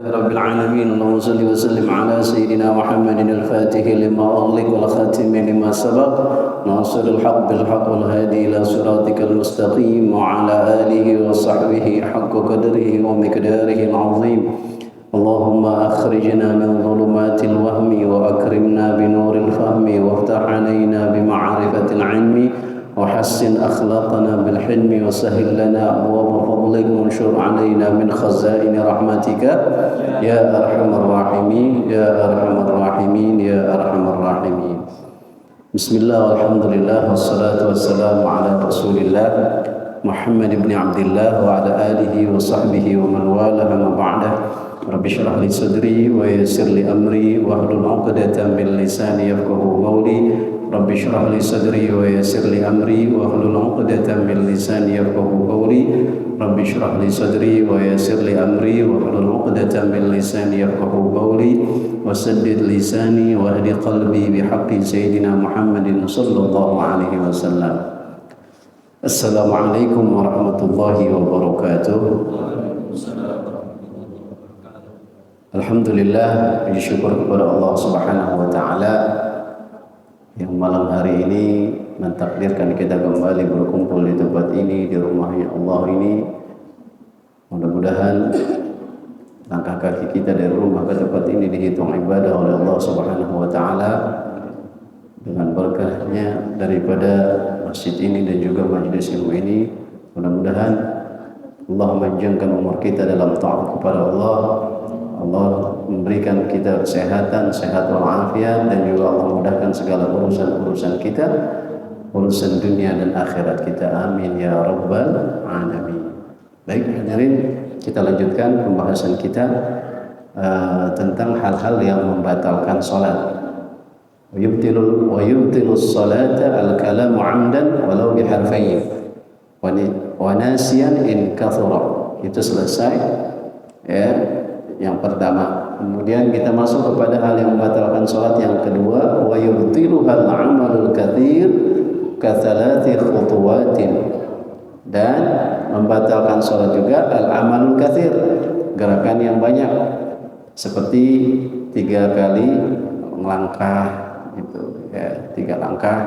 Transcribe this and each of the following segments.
رب العالمين. اللهم صل وسلم على سيدنا محمد الفاتح لما أغلق والخاتم لما سبق ناصر الحق بالحق والهادي إلى صراطك المستقيم وعلى آله وصحبه حق قدره ومقداره العظيم. اللهم أخرجنا من ظلمات الوهم وأكرمنا بنور الفهم وافتح علينا بمعرفة العلم وحسن أخلاقنا بالحلم وسهل لنا أبواب فضلك وانشر علينا من خزائن رحمتك يا أرحم الراحمين يا أرحم الراحمين يا أرحم الراحمين. بسم الله والحمد لله والصلاة والسلام على رسول الله محمد بن عبد الله وعلى آله وصحبه ومن والاه ما بعده. رب اشرح لي صدري ويسر لي أمري واحلل عقدة من لساني يفقهوا قولي. رب اشرح لي صدري ويسر لي أمري واحلل عقدة من لساني يفقهوا قولي. رب اشرح لي صدري ويسر لي أمري واحلل عقدة من لساني يفقهوا قولي وسدد لساني واهد قلبي بحق سيدنا محمد صلى الله عليه وسلم. السلام عليكم ورحمة الله وبركاته. Alhamdulillah, puji syukur kepada Allah Subhanahu wa taala yang malam hari ini mentakdirkan kita kembali berkumpul di tempat ini, di rumahnya Allah ini. Mudah-mudahan langkah kaki kita dari rumah ke tempat ini dihitung ibadah oleh Allah Subhanahu wa taala dengan berkahnya daripada masjid ini dan juga majelis ilmu ini. Mudah-mudahan Allah memanjangkan umur kita dalam taat kepada Allah. Allah memberikan kita kesehatan, sehat walafiat, dan juga Allah mudahkan segala urusan-urusan kita, urusan dunia dan akhirat kita. Amin ya rabbal alamin. Baik hadirin, kita lanjutkan pembahasan kita tentang hal-hal yang membatalkan salat. Wa yubtilu salata al-kalamu 'amdan walau biharfayn wa nasiyan in kathura. Itu selesai ya, yang pertama. Kemudian kita masuk kepada hal yang membatalkan salat yang kedua, wa yubtiluhal 'amalul katsir ka thalathi khutuwatin. Dan membatalkan salat juga al-amalul katsir, gerakan yang banyak, seperti 3 kali melangkah gitu ya, 3 langkah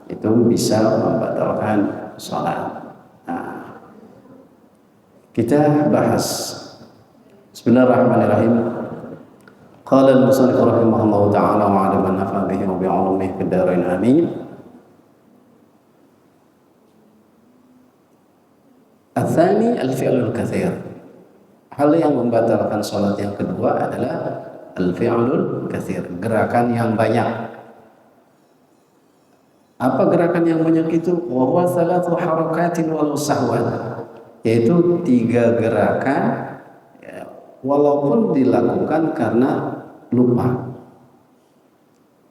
itu bisa membatalkan salat. Nah, kita bahas. Bismillahirrahmanirrahim. Qala al-musannif rahimahullahu ta'ala wa 'ala man nafa'a bihi wa bi'ulumihi fid dharain amin. Ats-tsani al-fi'lul katsir. Hal yang membatalkan salat yang kedua adalah al-fi'lul katsir, gerakan yang banyak. Apa gerakan yang banyak itu? Wa huwa thalathu harakatin walau sahwan, yaitu 3 gerakan walaupun dilakukan karena lupa.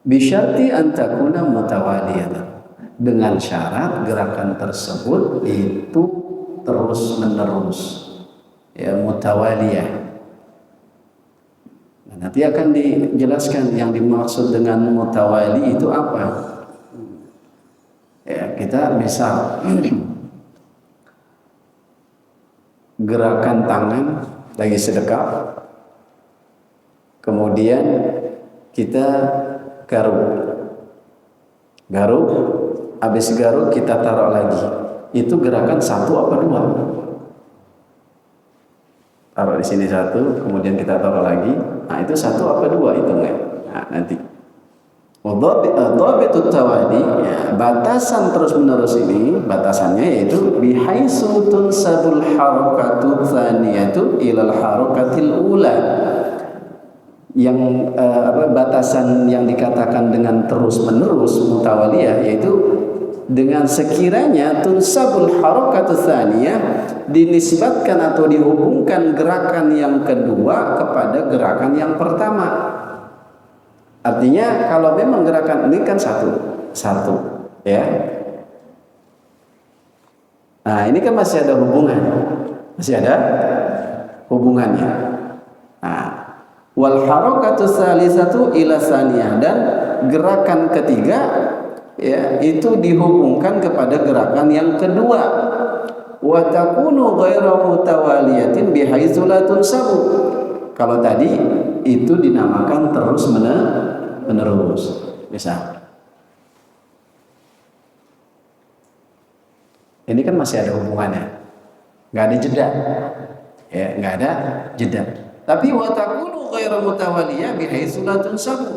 Bisyarti antakuna mutawaliyatan, dengan syarat gerakan tersebut itu terus menerus ya, mutawaliyah. Nah, nanti akan dijelaskan yang dimaksud dengan mutawali itu apa ya. Kita misal gerakan tangan lagi sedekap, kemudian kita garuk, habis garuk kita taruh lagi. Itu gerakan 1 apa 2? Taruh di sini 1, kemudian kita taruh lagi. Nah, itu 1 apa 2 hitungnya. Nah, nanti. Dhabitut tawali, ya, batasan terus menerus ini, batasannya yaitu bihaitsu tunsabul harakatu tsaniyatu ilal harakatil ula. Yang batasan yang dikatakan dengan terus menerus mutawaliyah, yaitu dengan sekiranya tunsabul harakatu tsaniyah, dinisbatkan atau dihubungkan gerakan yang kedua kepada gerakan yang pertama. Artinya kalau memang gerakan ini kan satu ya. Nah, ini kan masih ada hubungannya. Nah, wal harakatu tsalisatu ila tsaniyah, dan gerakan ketiga ya itu dihubungkan kepada gerakan yang kedua. Wa takunu ghairu mutawaliyatin bihaitsu la tunsabu, Kalau tadi itu dinamakan terus menerus. Misal, ini kan masih ada hubungannya, nggak ada jeda, ya nggak ada jeda. Tapi watakunu ghairu mutawaliyah bihaitsu la tunsabu,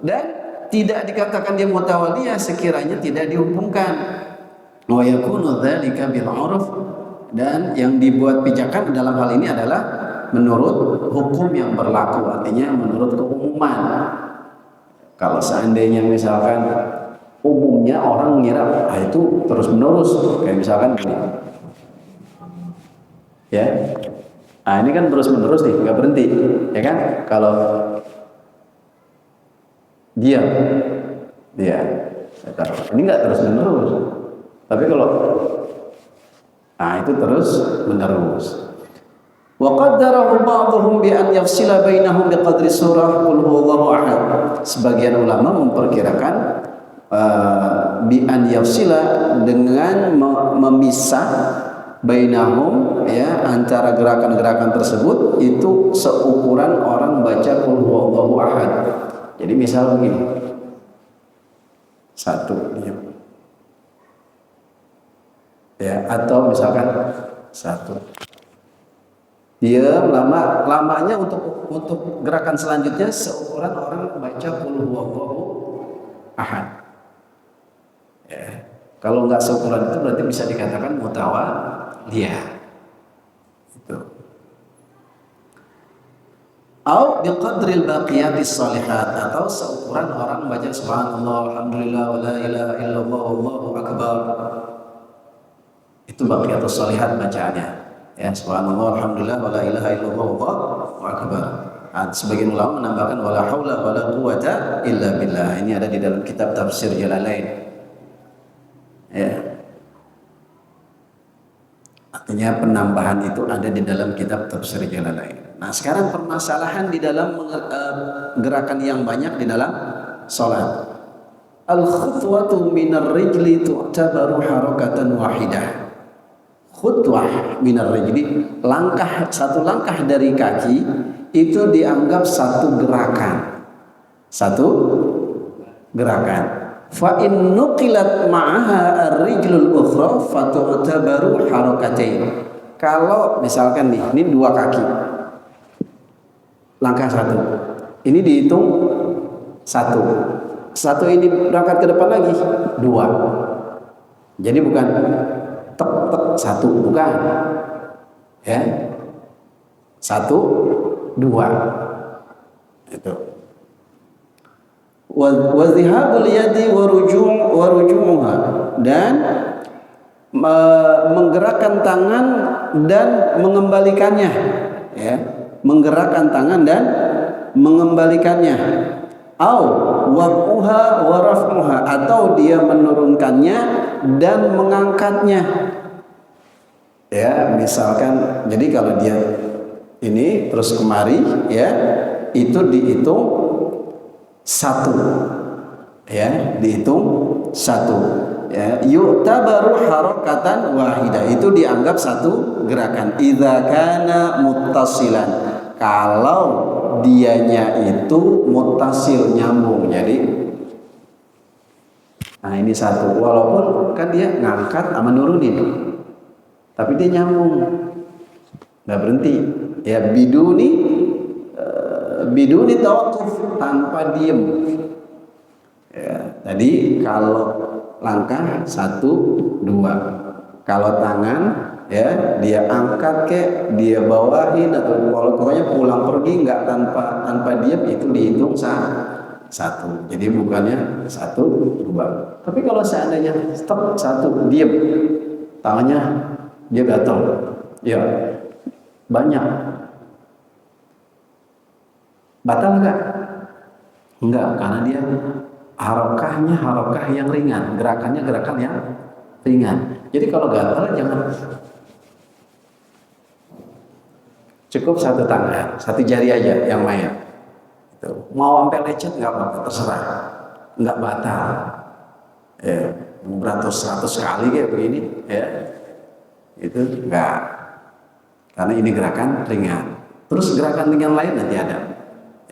dan tidak dikatakan dia mutawaliyah sekiranya tidak dihubungkan. Wa yakunu dzalika bil 'urf, dan yang dibuat pijakan dalam hal ini adalah menurut hukum yang berlaku, artinya menurut keumuman. Kalau seandainya misalkan umumnya orang ngira itu terus menerus, kayak misalkan gini, ya, ini kan terus menerus nih, nggak berhenti, ya kan? Kalau dia, ini nggak terus menerus, tapi kalau itu terus menerus. Wa qaddarahu ba'dhum bi an yafsila bainahum biqadri surah qul huwallahu ahad. Sebagian ulama memperkirakan bi an yafsila dengan memisah bainahum, ya, antara gerakan-gerakan tersebut itu seukuran orang baca qul huwallahu ahad. Jadi misal begini, satu diam, ya, atau misalkan satu dia lamanya untuk gerakan selanjutnya seukuran orang baca qul huwallahu ahad. Ya. Kalau nggak seukuran itu berarti bisa dikatakan mutawaliyah. Itu. Au biqadril baqiyatis shalihat, atau seukuran orang baca subhanallah alhamdulillah wala ilaha illallah wallahu akbar. Itu baqiyatus shalihat bacaannya. Ya, subhanallah alhamdulillah wala ilaha illallah wallahu akbar. Sebagian ulama menambahkan wala haula wala quwata illa billah. Ini ada di dalam kitab tafsir Jalalain. Ya. Artinya penambahan itu ada di dalam kitab tafsir Jalalain. Nah, sekarang permasalahan di dalam gerakan yang banyak di dalam salat. Al-khutwatu minar rijli tu'tabaru harakatan wahidah. Khutwah minar rijli, satu langkah dari kaki itu dianggap satu gerakan. Fa in nuqilat ma'aha ar-rijlul ukhra fatu'tabaru harakatain. Kalau misalkan nih, ini dua kaki, langkah satu, ini dihitung satu ini berangkat ke depan lagi dua. Jadi bukan tek satu, bukan, ya, satu dua itu. Wa dhihabul yadi wa rujumuha, dan menggerakkan tangan dan mengembalikannya, ya, menggerakkan tangan dan mengembalikannya. Au waquha wa raf'uha, atau dia menurunkannya dan mengangkatnya. Ya, misalkan, jadi kalau dia ini terus kemari, ya, itu dihitung satu, ya, dihitung satu, ya, yu'tabaru harakatan wahidah, itu dianggap satu gerakan. Idza kana muttasilan, kalau dianya itu muttasil, nyambung. Jadi ini satu, walaupun kan dia ngangkat sama nurunin, tapi dia nyambung, nggak berhenti, ya, biduni tawaquf, tanpa diem. Ya, tadi kalau langkah satu dua, kalau tangan, ya, dia angkat dia bawahin, atau kalau pokoknya pulang pergi nggak tanpa diam, itu dihitung satu. Jadi bukannya satu dua. Tapi kalau seandainya stop satu, diam, tangannya dia gatal, ya, banyak, batal nggak? Enggak, karena dia harokah yang ringan, gerakannya gerakan yang ringan. Jadi kalau gatal jangan, cukup satu tangan, satu jari aja yang main. Itu. Mau sampai lecet nggak apa-apa, terserah, nggak batal. Ya, beratus-ratus kali kayak begini, ya, itu enggak, karena ini gerakan ringan. Terus gerakan yang lain nanti ada.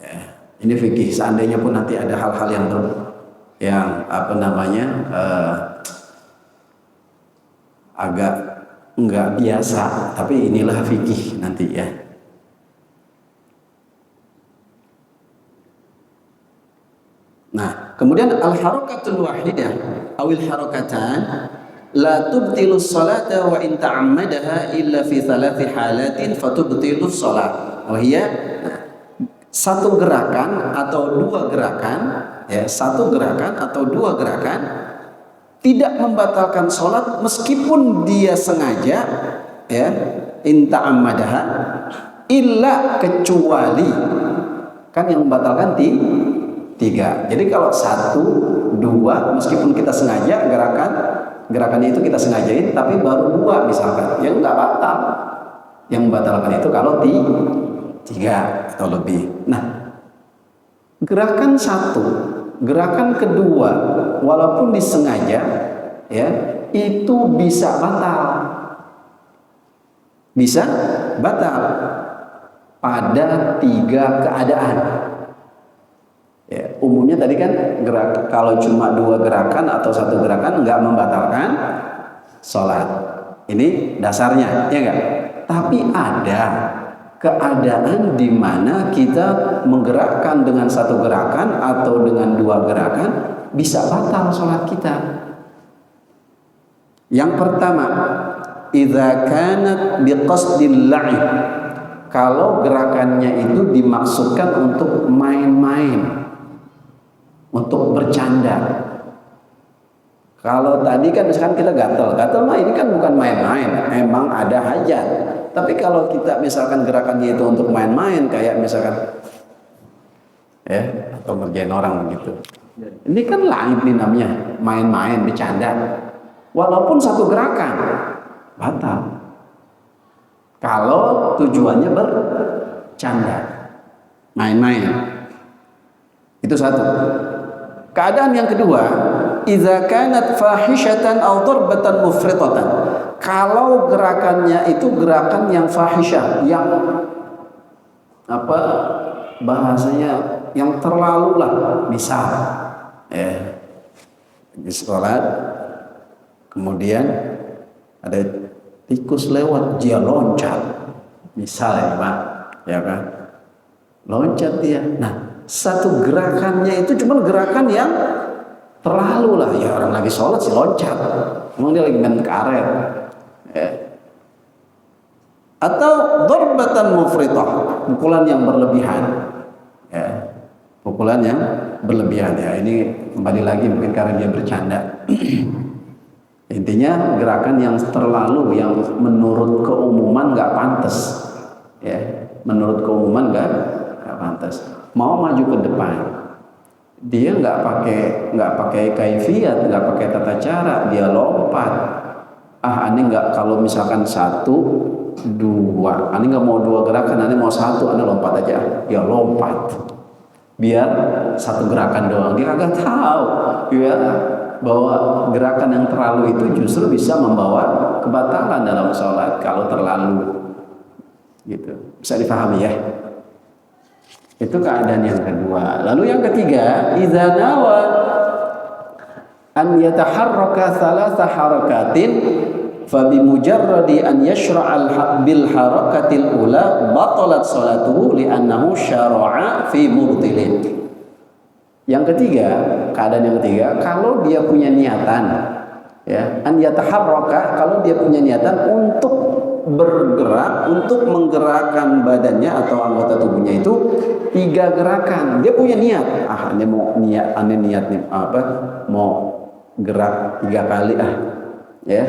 Ya, ini fikih. Seandainya pun nanti ada hal-hal yang apa namanya agak nggak biasa, tapi inilah fikih nanti ya. Nah, kemudian al-harakatul wahidah awil harakatan la tubtilu salata wa in ta'ammadaha illa fi thalathi halatin fatubtilu salat. Oh iya, satu gerakan atau dua gerakan, ya, satu gerakan atau dua gerakan tidak membatalkan sholat meskipun dia sengaja, ya, in ta'ammadaha illa, kecuali kan yang membatalkan tiga. Jadi kalau satu, dua, meskipun kita sengaja gerakannya itu kita sengajain, tapi baru dua misalkan, yang nggak batal. Yang membatalkan itu kalau tiga atau lebih. Nah, gerakan satu, gerakan kedua, walaupun disengaja, ya, itu bisa batal pada tiga keadaan. Ya, umumnya tadi kan kalau cuma dua gerakan atau satu gerakan nggak membatalkan sholat. Ini dasarnya, ya enggak? Tapi ada keadaan di mana kita menggerakkan dengan satu gerakan atau dengan dua gerakan bisa batal sholat kita. Yang pertama, idza kanat biqasdil la'ib. Kalau gerakannya itu dimaksudkan untuk main-main, untuk bercanda. Kalau tadi kan misalkan kita gatel mah ini kan bukan main-main, emang ada hajat. Tapi kalau kita misalkan gerakannya itu untuk main-main, kayak misalkan ya, atau ngerjain orang begitu, ini kan lain nih namanya, main-main, bercanda. Walaupun satu gerakan batal kalau tujuannya bercanda, main-main. Itu satu. Keadaan yang kedua, idza kanat fahishatan aw darbatan mufridatan. Kalau gerakannya itu gerakan yang fahisyah, yang apa bahasanya, yang terlalu lah. Misal di sholat kemudian ada tikus lewat, dia loncat, misalnya Pak, ya kan, loncat dia. Nah, satu gerakannya itu cuma gerakan yang terlalu lah, ya orang lagi sholat sih loncat, emang dia lagi main karet, ya. Atau darbatan mufritah, pukulan yang berlebihan, ya, pukulan yang berlebihan, ya. Ini kembali lagi mungkin karena dia bercanda. Intinya gerakan yang terlalu, yang menurut keumuman nggak pantas, ya, menurut keumuman nggak pantas. Mau maju ke depan, dia nggak pakai kaifiyat, nggak pakai tata cara, dia lompat. Aneh nggak, kalau misalkan satu, dua, aneh nggak mau dua gerakan, aneh mau satu, aneh lompat aja, dia lompat. Biar satu gerakan doang, dia kagak tahu, ya, bahwa gerakan yang terlalu itu justru bisa membawa kebatalan dalam sholat kalau terlalu, gitu. Bisa dipahami ya? Itu keadaan yang kedua. Lalu yang ketiga, idza nawa an yataharraka thalatha harakatin fa bi mujarradi an yashra'a bil harakatil ula batalat salatuhu li'annahu syara'a fi mubtilin. Yang ketiga, keadaan yang ketiga, kalau dia punya niatan, ya, an yataharraka, kalau dia punya niatan untuk bergerak, untuk menggerakkan badannya atau anggota tubuhnya itu tiga gerakan, dia punya niat, aneh mau niat, aneh niat nih apa, mau gerak 3 kali ya.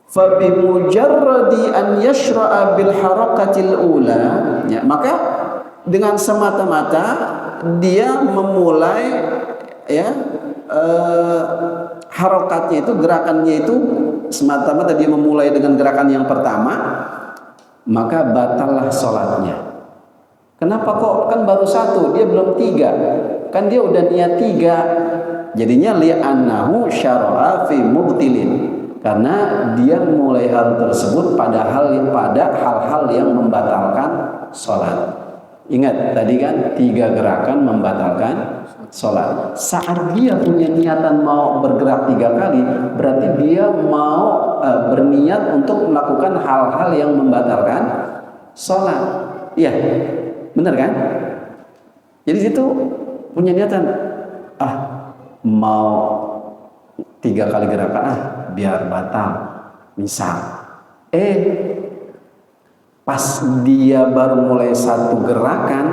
Fa bi mujarradi an yashra'a bil harakatil ula, ya, maka dengan semata-mata dia memulai, ya, harokatnya itu, gerakannya itu semata-mata dia memulai dengan gerakan yang pertama, maka batallah sholatnya. Kenapa kok? Kan baru satu, dia belum tiga, kan dia udah niat tiga, jadinya li'annahu syara'a fi mubtilin, Karena dia mulai hal tersebut pada hal-hal yang membatalkan sholat. Ingat tadi kan 3 gerakan membatalkan sholat. Saat dia punya niatan mau bergerak 3 kali, berarti dia mau berniat untuk melakukan hal-hal yang membatalkan sholat. Iya, benar kan? Jadi situ punya niatan, mau 3 kali gerakan, biar batal. Misal, pas dia baru mulai 1 gerakan,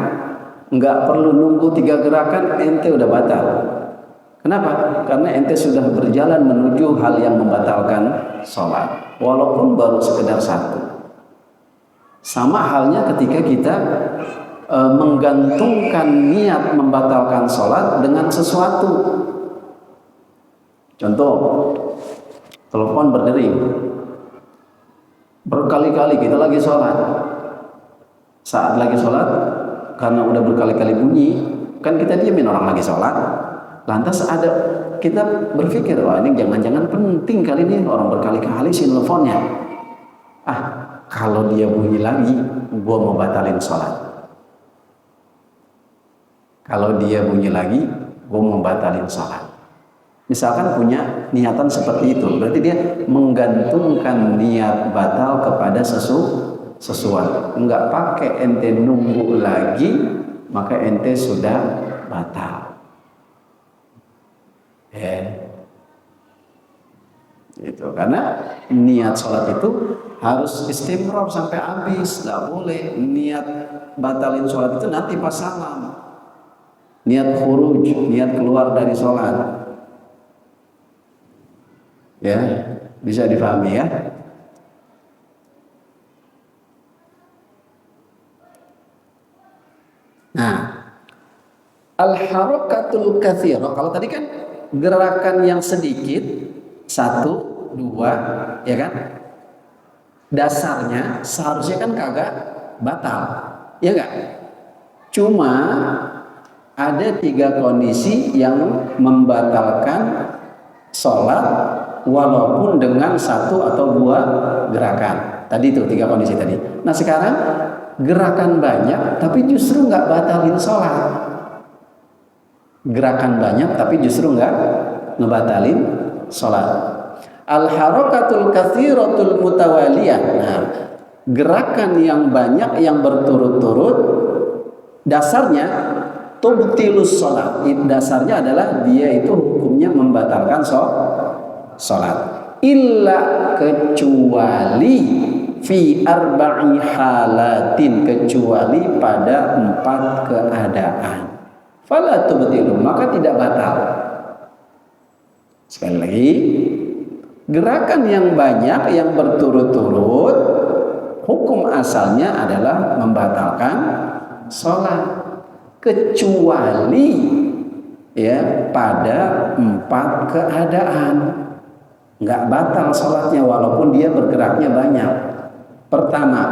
nggak perlu nunggu 3 gerakan, ente udah batal. Kenapa? Karena ente sudah berjalan menuju hal yang membatalkan sholat, walaupun baru sekedar 1. Sama halnya ketika kita menggantungkan niat membatalkan sholat dengan sesuatu. Contoh, telepon berdering. Berkali-kali kita lagi sholat. Saat lagi sholat, karena udah berkali-kali bunyi, kan kita diamin orang lagi sholat. Lantas kita berpikir, wah ini jangan-jangan penting kali ini, orang berkali-kali si teleponnya. Kalau dia bunyi lagi, gua mau batalin sholat. Kalau dia bunyi lagi, gua mau batalin sholat. Misalkan punya niatan seperti itu, berarti dia menggantungkan niat batal kepada sesuatu. Enggak pakai ente nunggu lagi, maka ente sudah batal. Itu karena niat sholat itu harus istimrar sampai habis, nggak boleh niat batalin sholat itu nanti pas salam. Niat khuruj, niat keluar dari sholat. Ya, bisa difahami ya. Nah, al-harakatul katsirah, kalau tadi kan gerakan yang sedikit, 1, 2, ya kan? Dasarnya seharusnya kan kagak batal, ya enggak? Cuma ada 3 kondisi yang membatalkan sholat walaupun dengan 1 atau 2 gerakan. Tadi itu 3 kondisi tadi. Nah sekarang gerakan banyak tapi justru nggak batalin sholat. Gerakan banyak tapi justru nggak ngebatalin sholat. Al-harakatul katsiratul mutawaliyah. Nah, gerakan yang banyak yang berturut-turut dasarnya tubtilus sholat. Dasarnya adalah dia itu hukumnya membatalkan sholat. Illa kecuali fi 4 halatin, kecuali pada 4 keadaan. Fala tubtilu, maka tidak batal. Sekali lagi, gerakan yang banyak yang berturut-turut hukum asalnya adalah membatalkan sholat, kecuali ya pada 4 keadaan. Nggak batal sholatnya walaupun dia bergeraknya banyak. Pertama,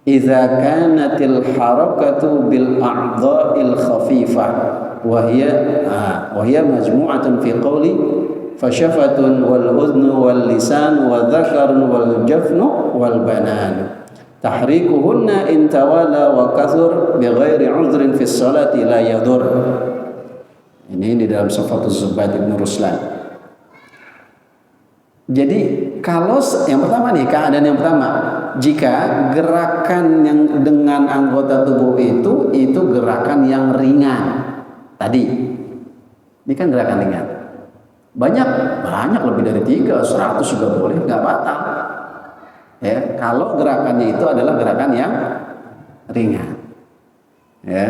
idza kanatil harakatu bil a'dha'il khafifah wa hiya majmu'atun fi qawli fasyafatun wal udhnu wal lisan wa dhakarun wal jafnu wal banan tahrikuhunna in tawala wa kathur bighairi 'udhrin fi sholati la yadur. Ini di dalam Sifatus Zubayd Ibn Ruslan. Jadi kalau yang pertama nih, keadaan yang pertama, jika gerakan yang dengan anggota tubuh itu gerakan yang ringan. Tadi ini kan gerakan ringan. Banyak lebih dari 3, 100 juga boleh, nggak batal. Ya, kalau gerakannya itu adalah gerakan yang ringan. Ya.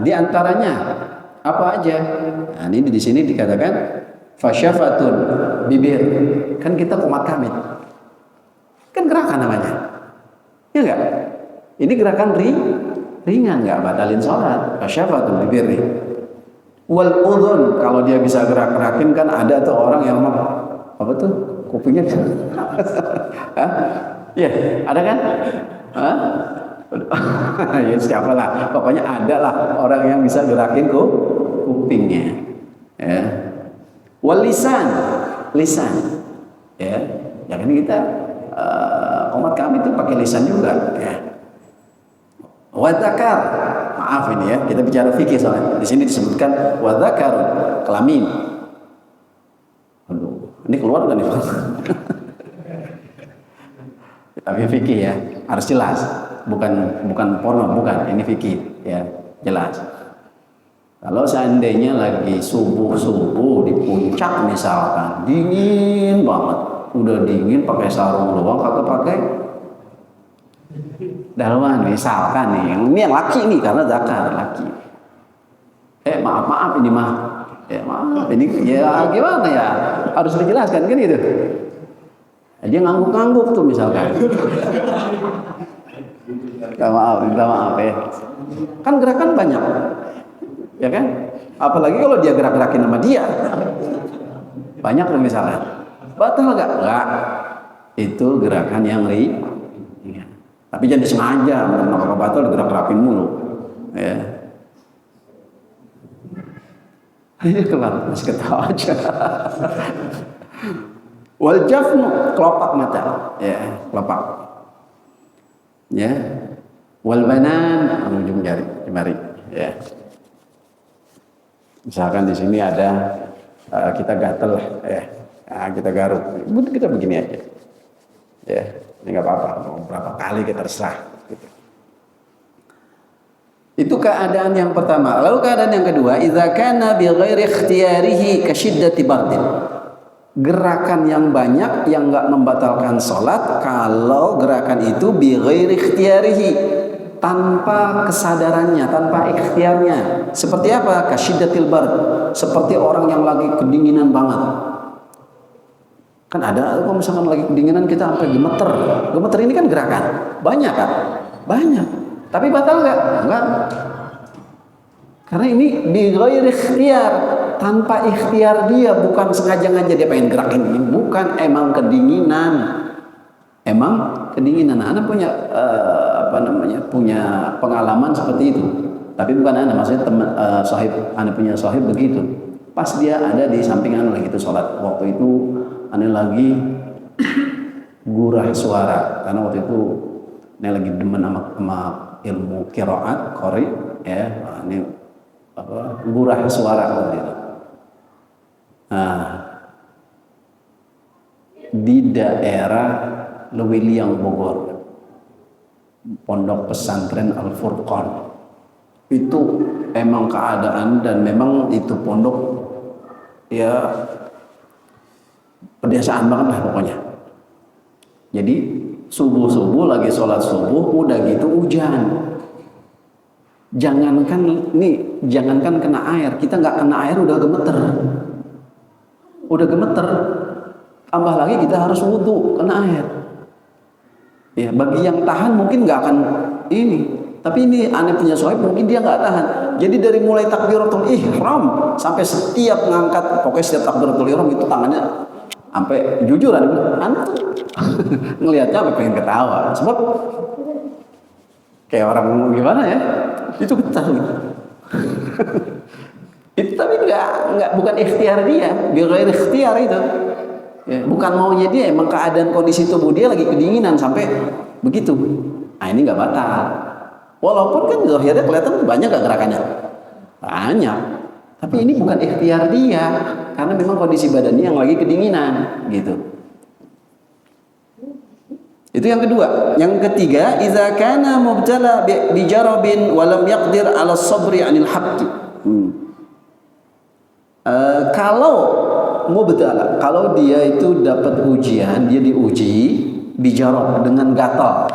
Di antaranya apa aja? Nah, ini di sini dikatakan fasyafatun, bibir. Kan kita qomat kamit. Kan gerakan namanya. Ya enggak? Ini gerakan ringan, enggak batalin sholat. Fasyafatun, bibir nih. Wal udhun, kalau dia bisa gerak-gerakin kan ada tuh orang yang apa tuh? Kupingnya. Iya, ada kan? Ya siapa lah, pokoknya ada lah orang yang bisa gerakin kupingnya. Ya. Wal lisan, lisan. Ya, ya kan kita umat kami itu pakai lisan juga. Ya. Wadakar, maaf ini ya, kita bicara fikih soalnya. Di sini disebutkan wadakar, kelamin. Aduh, ini keluar kan nih? Tapi fikih ya, harus jelas. Bukan porno, bukan. Ini fikih ya, jelas. Kalau seandainya lagi subuh di puncak misalkan, dingin banget, udah dingin pakai sarung doang, kagak pakai dalaman misalkan nih, ini yang laki nih karena zakar laki. Maaf ini mah, maaf ini ya gimana ya, harus dijelaskan kan gitu. Dia ngangguk-ngangguk tuh misalkan. Minta maaf ya. Kan gerakan banyak, ya kan? Apalagi kalau dia gerak-gerakin sama dia, banyak tuh misalkan. Batal nggak? Nggak. Itu gerakan yang tapi jangan disengaja, kenapa batal digerak-gerakin mulu. Ya. Ini kelar, masih ketawa aja. Wal jafnu, kelopak mata. Ya, kelopak. Ya. Wal banan, ujung jari. Ya. Misalkan di sini ada kita gatel ya. Nah, kita garuk. Kita begini aja. Ya. Ini nggak apa-apa, mau berapa kali kita terserah. Gitu. Itu keadaan yang pertama. Lalu keadaan yang kedua, idza kana bi ghairi ikhtiyarihi ka syiddati bardin. Gerakan yang banyak yang nggak membatalkan sholat kalau gerakan itu bi ghairi ikhtiyarihi, tanpa kesadarannya, tanpa ikhtiarnya. Seperti apa? Ka syiddatil bard. Seperti orang yang lagi kedinginan banget. Kan ada kalau misalkan lagi kedinginan kita sampai gemeter. Gemeter ini kan gerakan. Banyak kan? Banyak. Tapi batal enggak? Enggak. Karena ini bi ghairi ikhtiar, tanpa ikhtiar dia, bukan sengaja dia pengen gerakin ini, bukan, emang kedinginan. Anak punya punya pengalaman seperti itu. Tapi bukan anak, maksudnya teman anak punya sahib begitu. Pas dia ada di samping anak lagi itu sholat. Waktu itu Ane lagi gurah suara karena waktu itu Ane lagi demen sama ilmu qiraat qori ya. Ini gurah suara waktu itu. Nah, di daerah Lewiliang Bogor, Pondok Pesantren Al Furqan, itu emang keadaan dan memang itu pondok ya pedesaan banget lah pokoknya. Jadi subuh lagi sholat subuh udah gitu hujan. Jangankan kena air, kita nggak kena air udah gemeter. Tambah lagi kita harus wudhu kena air. Ya bagi yang tahan mungkin nggak akan ini. Tapi ini aneh punya sohib mungkin dia nggak tahan. Jadi dari mulai takbiratul ihram sampai setiap ngangkat, pokoknya setiap takbiratul ihram itu tangannya sampai jujur aneh ngelihatnya sampai pengen ketawa. Sebab kayak orang gimana ya? Itu getar gitu. Itu tapi bukan ikhtiar dia, biar ikhtiar itu. Ya, bukan maunya dia, emang keadaan kondisi tubuh dia lagi kedinginan sampai begitu. Nah ini nggak batal. Walaupun kan zahirnya kelihatan banyak gak gerakannya? Banyak. Tapi ini bukan ikhtiar dia, karena memang kondisi badannya yang lagi kedinginan, gitu. Itu yang kedua. Yang ketiga, idza kana mubtala bi jarabin wa lam yaqdir 'ala sabri 'anil haqqi. Kalau mubtala, kalau dia itu dapat ujian, dia diuji bijarab dengan gatal,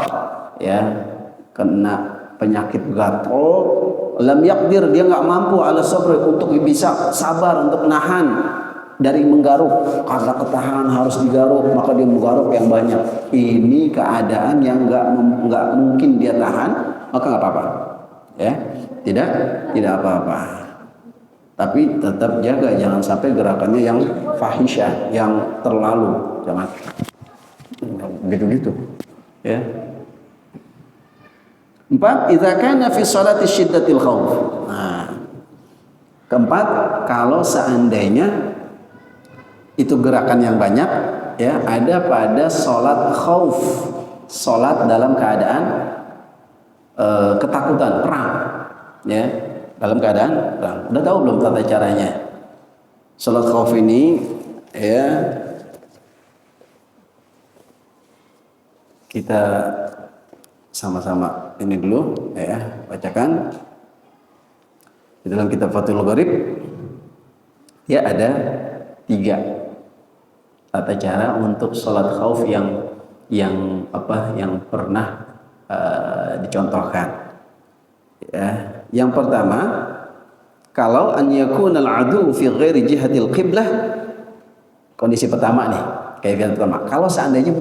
ya, kena penyakit gatal, lam yaqdir, dia nggak mampu ala sabri untuk bisa sabar untuk nahan dari menggaruk, karena ketahan harus digaruk, maka dia menggaruk yang banyak. Ini keadaan yang nggak mungkin dia tahan, maka nggak apa-apa, ya, tidak apa-apa. Tapi tetap jaga, jangan sampai gerakannya yang fahisyah, yang terlalu, jangan gitu-gitu, ya. 4, idza kana fi sholati syiddatil khauf. Nah, keempat, kalau seandainya itu gerakan yang banyak, ya, ada pada sholat khauf, sholat dalam keadaan ketakutan, perang, ya, dalam keadaan perang. Udah tahu belum tata caranya? Sholat khauf ini, ya, kita sama-sama ini dulu, ya, bacakan di dalam kitab Fathul Gharib. Ya, ada 3 tata cara untuk sholat khauf yang pernah dicontohkan. Ya, yang pertama, kalau an yakunal adu fi ghairi jihatil qiblah, kondisi pertama nih, kaifiat pertama. Kalau seandainya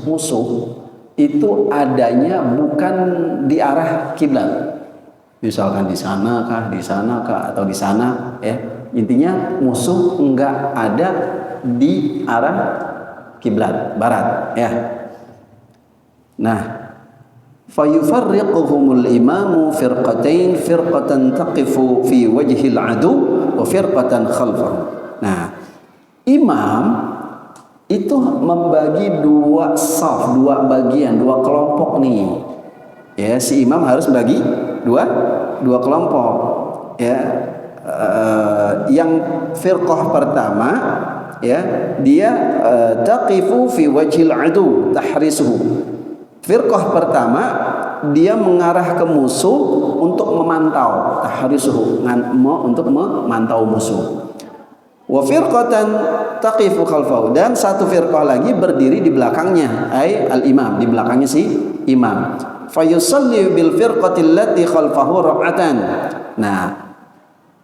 musuh itu adanya bukan di arah kiblat, misalkan di sana kah atau di sana, ya, intinya musuh enggak ada di arah kiblat barat, ya. Nah, fayufarriquhumul imamu firqatain, firqatan taqifu fi wajhil adu wa firqatan khalfahu. Nah, imam itu membagi 2 saf, 2 bagian, 2 kelompok nih. Ya, si imam harus bagi dua kelompok. Ya, yang firqah pertama, ya, dia taqifu fi wajhil adu tahrisuhu. Firqah pertama dia mengarah ke musuh untuk memantau, tahrisuhu, untuk memantau musuh. Wa firqatan taqifu khalfahu, dan satu firqah lagi berdiri di belakangnya, ai al-imam, di belakangnya si imam. Fayusalli bil firqati allati khalfahu rak'atan. Nah,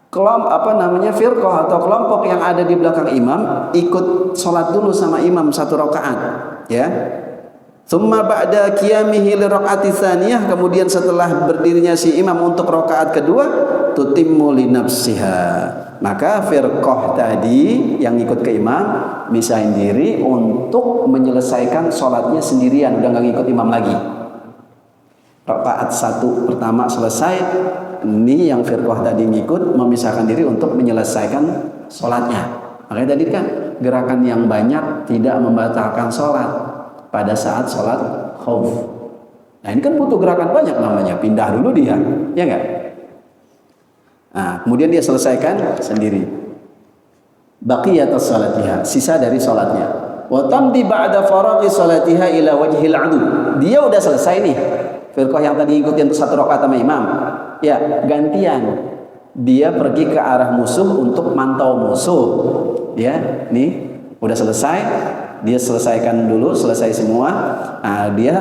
firqah atau kelompok yang ada di belakang imam ikut sholat dulu sama imam 1 rakaat, ya. Tsumma ba'da qiyamihi li rak'ati tsaniyah, kemudian setelah berdirinya si imam untuk rakaat kedua, tutimmu li nafsiha. Maka firqah tadi yang ikut ke imam misahin diri untuk menyelesaikan sholatnya sendirian, udah nggak ngikut imam lagi. Rakaat 1 pertama selesai, ini yang firqah tadi ngikut memisahkan diri untuk menyelesaikan sholatnya. Makanya tadi kan gerakan yang banyak tidak membatalkan sholat pada saat sholat khauf. Nah, ini kan butuh gerakan banyak namanya, pindah dulu dia, ya enggak? Nah, kemudian dia selesaikan sendiri. Baqiyatus salatiha, sisa dari sholatnya. Wa tamdi ba'da faraghi salatiha ila wajhil adu. Dia udah selesai nih. Firqah yang tadi ikutin 1 rakaat sama imam, ya, gantian dia pergi ke arah musuh untuk mantau musuh, ya. Nih udah selesai, dia selesaikan dulu, selesai semua. Nah, dia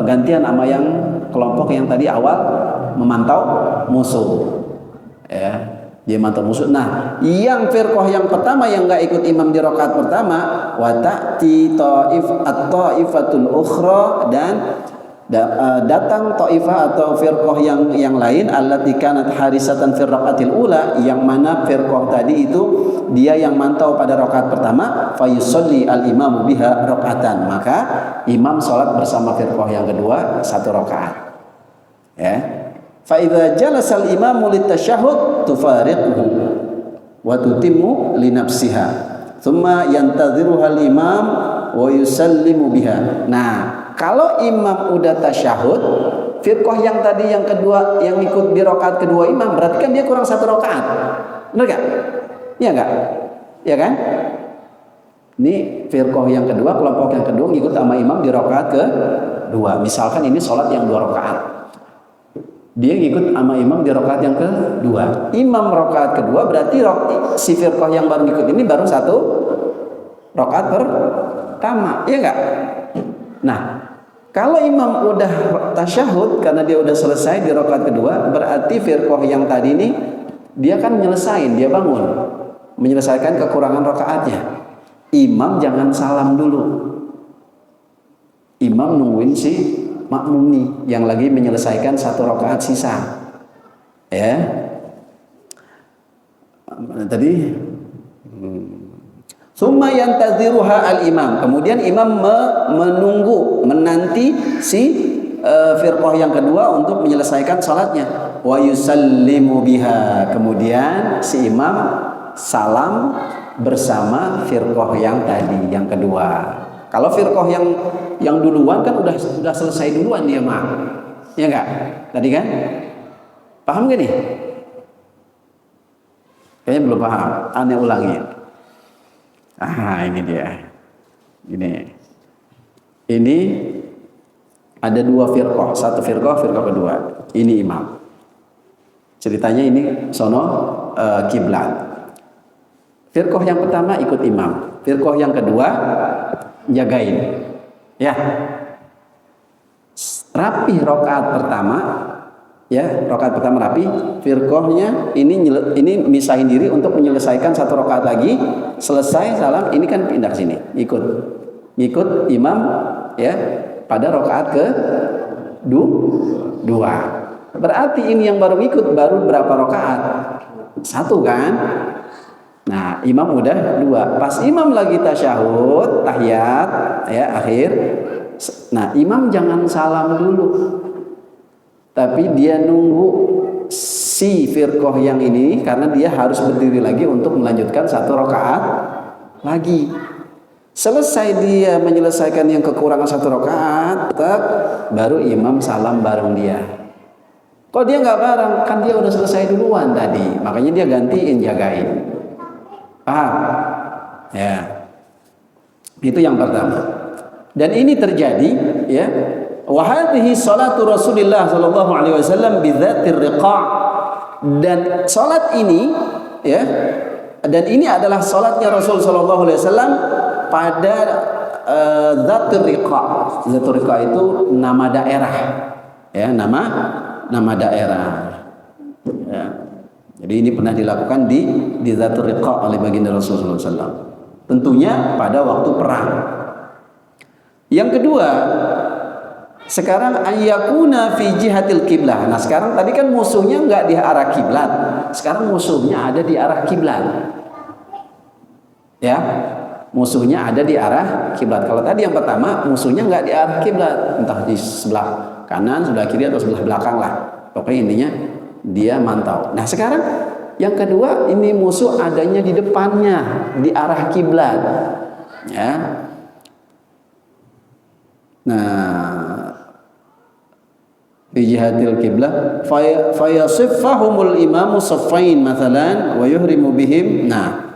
gantian sama yang kelompok yang tadi awal memantau musuh, ya. Dia mantau musuh. Nah, yang firqah yang pertama yang nggak ikut imam di rakaat pertama, wa ta'ti ta'ifatul ukhra, dan datang ta'ifah atau firqah yang lain, allati kanat harisatan fir raqatil ula, yang mana firqah tadi itu dia yang mantau pada rakaat pertama, fayusalli al imamu biha rakaatan, maka imam salat bersama firqah yang kedua 1 rakaat, ya. Fa idza jalasa al imamu litasyahhud tufariquhu wa tutimmu li nafsiha thumma yantadhiruha al imam wa yusallimu biha. Nah, kalau imam udah tasyahud, firqah yang tadi yang kedua yang ikut di rakaat kedua imam, berarti kan dia kurang 1 rakaat. Benar enggak? Iya enggak? Ya kan? Ini firqah yang kedua, kelompok yang kedua ngikut sama imam di rakaat kedua. Misalkan ini sholat yang 2 rakaat. Dia ngikut sama imam di rakaat yang kedua. Imam rakaat kedua, berarti si firqah yang baru ngikut ini baru 1 rakaat pertama, iya enggak? Nah, kalau imam udah tasyahud karena dia udah selesai di rakaat kedua, berarti firqah yang tadi ini dia kan nyelesain, dia bangun, menyelesaikan kekurangan rakaatnya. Imam jangan salam dulu. Imam nungguin si makmum nih yang lagi menyelesaikan 1 rakaat sisa, ya. Tadi summa yantaziruha al-imam, kemudian imam menanti si firqah yang kedua untuk menyelesaikan salatnya, wa yusallimu biha, kemudian si imam salam bersama firqah yang tadi, yang kedua. Kalau firqah yang duluan kan udah selesai duluan dia mah. Ya enggak? Tadi kan? Paham gak nih? Kayaknya belum paham. Aneh ulangi. Ini dia. Ini ada dua firqah, satu firqah kedua. Ini imam. Ceritanya ini kiblat. Firqah yang pertama ikut imam. Firqah yang kedua jagain. Ya. Rapi rakaat pertama. Ya, rakaat pertama rapi. Firqahnya ini misahin diri untuk menyelesaikan satu rakaat lagi. Selesai salam, ini kan pindah ke sini, ikut imam ya pada rakaat ke dua. Berarti ini yang baru ikut baru berapa rakaat? Satu kan? Nah, imam udah dua. Pas imam lagi tasyahud, tahiyat ya akhir. Nah, imam jangan salam dulu. Tapi dia nunggu si firqah yang ini karena dia harus berdiri lagi untuk melanjutkan satu rakaat lagi. Selesai dia menyelesaikan yang kekurangan satu rakaat, baru imam salam bareng dia. Kalau dia nggak bareng, kan dia udah selesai duluan tadi, makanya dia gantiin jagain. Paham? Ya. Itu yang pertama. Dan ini terjadi, ya. Wa hadhihi salatu Rasulillah sallallahu alaihi wasallam bi dzatir riqa'. Dan salat ini, ya. Dan ini adalah salatnya Rasul sallallahu alaihi wasallam pada dzatir riqa'. Dzatir riqa' itu nama daerah. Ya, nama daerah. Ya. Jadi ini pernah dilakukan di dzatir riqa' oleh baginda Rasul sallallahu alaihi wasallam. Tentunya pada waktu perang. Yang kedua, sekarang ayyakuna fi jihatil kiblah. Nah, sekarang tadi kan musuhnya enggak di arah kiblat. Sekarang musuhnya ada di arah kiblat. Ya. Musuhnya ada di arah kiblat. Kalau tadi yang pertama musuhnya enggak di arah kiblat, entah di sebelah kanan, sebelah kiri atau sebelah belakang lah. Pokoknya intinya dia mantau. Nah, sekarang yang kedua ini musuh adanya di depannya di arah kiblat. Ya. Nah, fi jihatil qiblah fa yasiffahumul imamu saffain mathalan wa yuhrimu bihim. Nah,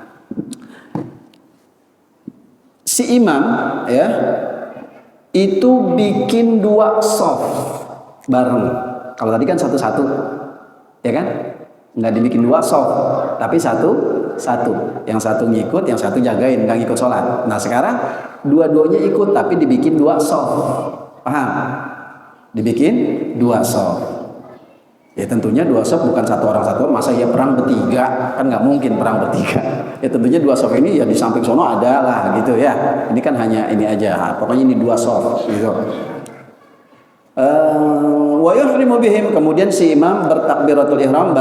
si imam ya itu bikin dua shaf bareng. Kalau tadi kan satu-satu, ya kan? Nggak dibikin dua shaf, tapi satu. Yang satu ngikut, yang satu jagain, nggak ngikut sholat. Nah, sekarang dua-duanya ikut, tapi dibikin dua shaf. Paham? Dibikin dua shaf. Ya tentunya dua shaf bukan satu orang. Masa ya perang bertiga? Kan nggak mungkin perang bertiga. Ya tentunya dua shaf ini ya di samping sono ada lah gitu ya. Ini kan hanya ini aja. Pokoknya ini dua shaf gitu. Wa yuhrimu bihim, kemudian si imam bertakbiratul ihram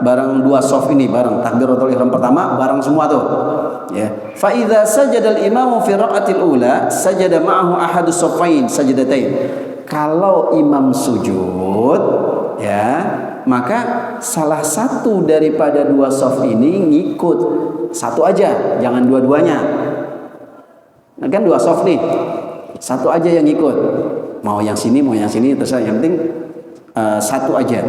bareng dua shaf ini, bareng takbiratul ihram pertama bareng semua tuh. Ya. Fa idza sajada al-imamu fi raqatil ula sajada ma'ahu ahadus shaffain sajdatain. Kalau imam sujud, ya, maka salah satu daripada dua shaf ini ngikut. Satu aja, jangan dua-duanya. Nah, kan dua shaf nih. Satu aja yang ngikut. Mau yang sini terserah, yang penting satu aja.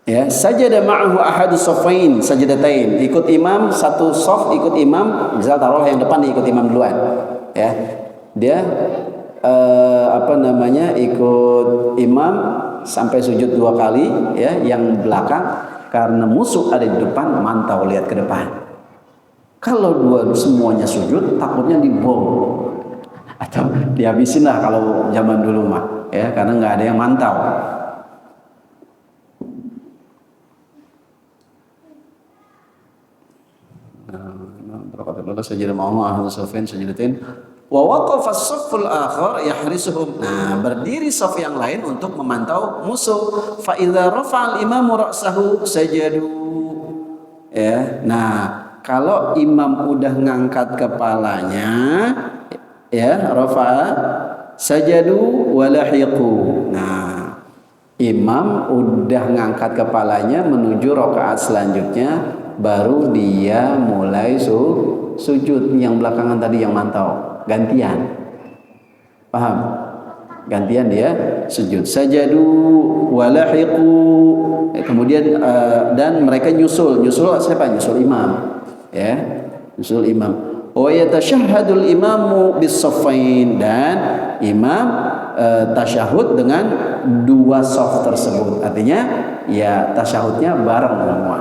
Ya, sajada ma'ahu ahadus shaffain sajdatain. Ikut imam satu shaf, ikut imam, misal taruh yang depan ikut imam duluan. Ya. Dia ikut imam sampai sujud 2 kali, ya, yang belakang karena musuh ada di depan mantau lihat ke depan. Kalau semuanya sujud takutnya dibom atau dihabisin lah kalau zaman dulu mah, ya, karena nggak ada yang mantau. Sajadah ma'ahu safin sajdatain wa waqafa as-safful akhar yahrisuhum. Nah, berdiri saf yang lain untuk memantau musuh. Fa idza rafa'al imamu ra'sahu sajadu. Ya. Nah, kalau imam udah ngangkat kepalanya, ya, rafa'a sajadu wa lahiqu. Nah, imam udah ngangkat kepalanya menuju rakaat selanjutnya, baru dia mulai sujud. Yang belakangan tadi yang mantau gantian, paham? Gantian dia sujud. Sajadu walahiqu, kemudian dan mereka nyusul siapa? Nyusul imam, ya, nyusul imam. Wa yatashahhadul imamu bis-saffain, dan imam tasyahud dengan dua shaf tersebut. Artinya ya tasyahudnya bareng semua,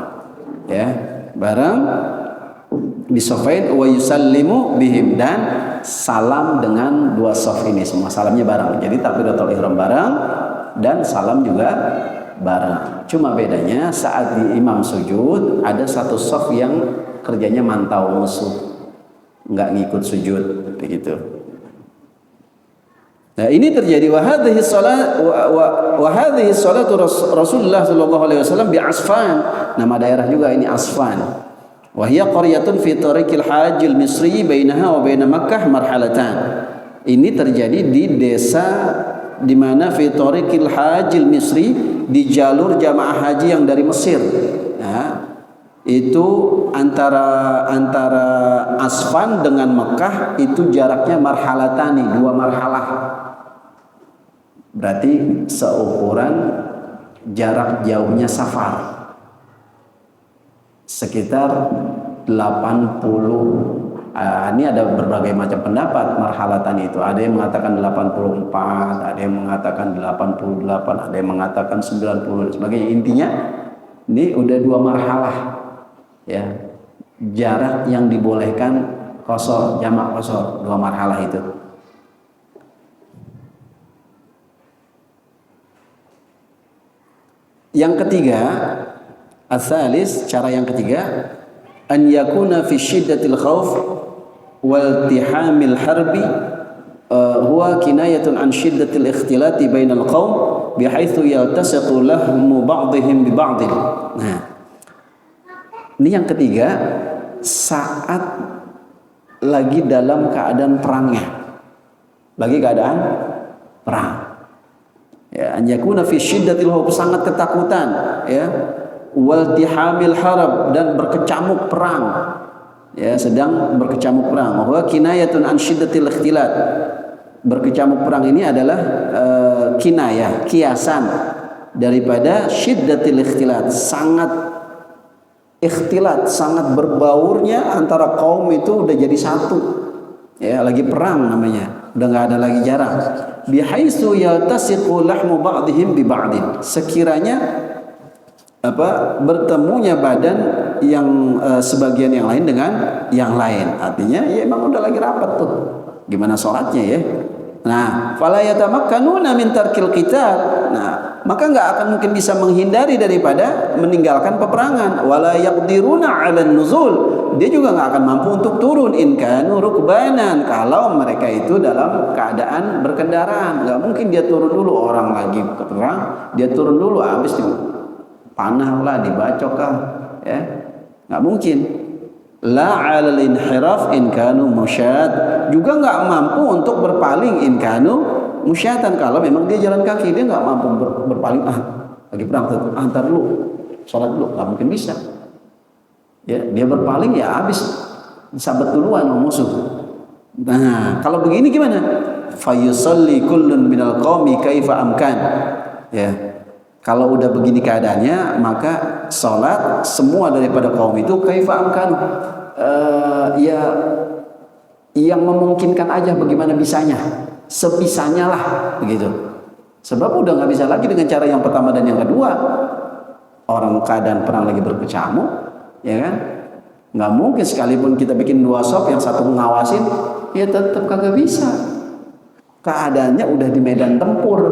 ya, bareng bis-saffain wa yusallimu bihim, dan salam dengan dua shaf ini semua, salamnya bareng. Jadi takbiratul ihram bareng dan salam juga bareng. Cuma bedanya saat di imam sujud ada satu shaf yang kerjanya mantau musuh, nggak ngikut sujud begitu. Nah, ini terjadi wa hadhihi salatu Rasulullah sallallahu alaihi wasallam bi Asfan. Nama daerah juga ini Asfan. Wa hiya qaryatun fi tariqil hajil misri bainaha wa baina Makkah marhalatan. Ini terjadi di desa di mana fi tariqil hajil misri, di jalur jamaah haji yang dari Mesir. Nah, itu antara Asfan dengan Mekah itu jaraknya marhalatani, dua marhalah. Berarti seukuran jarak jauhnya safar, sekitar 80. Ini ada berbagai macam pendapat marhalatan itu. Ada yang mengatakan 84, ada yang mengatakan 88, ada yang mengatakan 90 dan sebagainya. Intinya ini udah dua marhalah, ya, jarak yang dibolehkan qasar, jamak qasar, dua marhalah itu. Yang ketiga, asalis, cara yang ketiga, an yakuna fi syiddatil khauf wal tihamil harbi huwa kinayatun an syiddatil ikhtilati bainal qaum bihaitsu yaltasiqu lahmu ba'dihim bi ba'd. Nah, ini yang ketiga, saat lagi dalam keadaan perangnya, lagi keadaan perang, ya, an yakuna fi syiddatil khauf, sangat ketakutan, ya, wal tihamil harab, dan berkecamuk perang, ya, sedang berkecamuk perang. Bahwa kinayatun an syiddatil ikhtilat, berkecamuk perang ini adalah kinayah, kiasan daripada syiddatil ikhtilat, sangat ikhtilat, sangat berbaurnya antara kaum itu udah jadi satu, ya, lagi perang namanya, udah nggak ada lagi jarak. Bihaitsu yaltasiqu lahmu ba'dihim bi ba'din, sekiranya bertemunya badan yang sebagian yang lain dengan yang lain. Artinya ya emang udah lagi rapat tuh, gimana sholatnya, ya. Nah, fala yatamakkanuna min tarkil qital. Nah, maka nggak akan mungkin bisa menghindari daripada meninggalkan peperangan. Wala yaqdiruna 'alan nuzul, dia juga nggak akan mampu untuk turun. In kanu rukbanan, kalau mereka itu dalam keadaan berkendaraan, nggak mungkin dia turun dulu, orang lagi ke perang dia turun dulu, habis panah lah, dibacok kah, ya, nggak mungkin. La 'alal inhiraf in kanu musyad, juga nggak mampu untuk berpaling in kanu musyatan, kalau memang dia jalan kaki, dia nggak mampu berpaling, lagi perang, antar dulu, sholat dulu, nggak mungkin bisa, ya, dia berpaling ya habis disabet duluan sama musuh. Nah, kalau begini gimana? Fayusalli kullun minal qaumi kaifa amkan, ya. Kalau udah begini keadaannya, maka sholat semua daripada kaum itu kaifa amkan, ya, yang memungkinkan aja, bagaimana bisanya, sebisanya lah begitu. Sebab udah nggak bisa lagi dengan cara yang pertama dan yang kedua. Orang keadaan perang lagi berkecamuk, ya kan? Nggak mungkin sekalipun kita bikin dua shop, yang satu ngawasin, ya tetap kagak bisa. Keadaannya udah di medan tempur.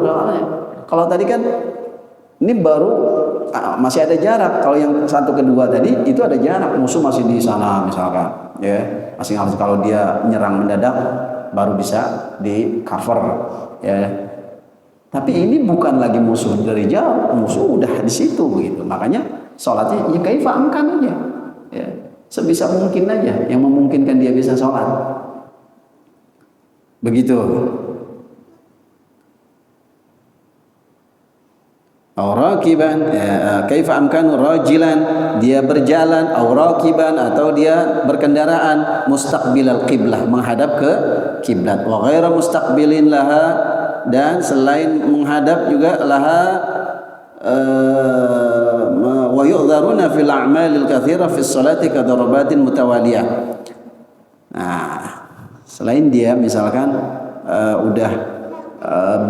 Kalau tadi kan ini baru masih ada jarak. Kalau yang satu kedua tadi itu ada jarak, musuh masih di sana misalkan, ya, masih harus, kalau dia menyerang mendadak baru bisa di cover, ya. Tapi ini bukan lagi musuh dari jauh, musuh udah di situ begitu. Makanya sholatnya ya kaifa amkan aja, ya, sebisa mungkin aja, yang memungkinkan dia bisa sholat begitu. Aw rakiban, kaifa amkanu rajilan, dia berjalan, aw rakiban, atau dia berkendaraan, mustaqbilal qiblah, menghadap ke kiblat, wa ghaira mustaqbilin laha, dan selain menghadap juga laha, wa yu'dharuna fil a'malil katsira fi sholati ka darabatin mutawaliyah. Nah, selain dia misalkan